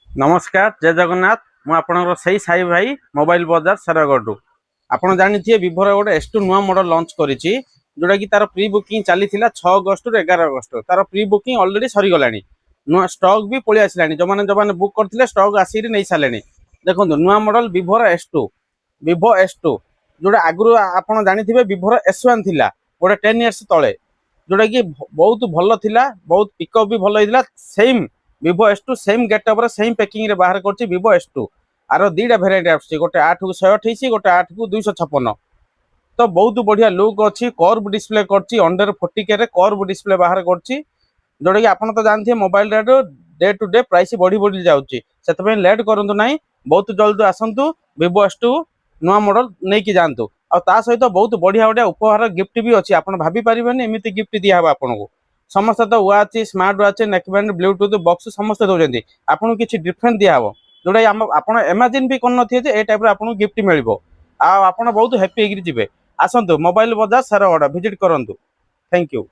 नमस्कार जय जगन्नाथ मुझे से साई भाई मोबाइल बजार सेरागढ़ आपड़ जानी विभोर गोटे S2 नुआ मॉडल लॉन्च करी जोटा कि तार प्री बुकिंग चली 6 अगस्त रु 11 अगस्त तार प्री बुकिंग ऑलरेडी सरीगला नुआ स्टॉक भी पलि आसानी जो मैंने बुक करते स्टॉक आसिक नहीं सारे देखो नुआ मॉडल विभोर S2 विभो S2 जोटा आगु आप जानी विभोर S1 थी गोटे 10 इयर्स तले जोटा कि बहुत भल था बहुत पिकअप भी भल होता सेम विभो S2 same getup same packing रे बाहर कर विभो S2 आर दीटा भेराइट आसुची गोटे 8 को 128 गोटे 8 को 256 तो बहुत बढ़िया लुक अच्छी कर्व डिस्प्ले करछि अंडर 40K रे कर्व डिस्प्ले बाहर करछि जोटा कि आपन तो जानथि मोबाइल रे डे टू डे प्राइस बढ़ी बढ़ी जाउछि सेतबे लेट करंतु नाही बहुत जल्दी आसंतु विभो S2 नुआ मॉडल नै कि जानतु आ ता सहित बहुत बढ़िया बढ़िया उपहार गिफ्ट भी अच्छी आपन भाभी परिबेनी एमिति गिफ्ट दिया हबा आपन को समस्त तो watch smart watch neckband Bluetooth box समस्त दौरान आपको किसी डिफरेंट दिया हम जोटा आप इमेजिन भी कर ए टाइप आपको गिफ्ट मिल आप बहुत हैप्पी जी आसतु मोबाइल बजार सेरागढ़ विजिट करूँ थैंक यू।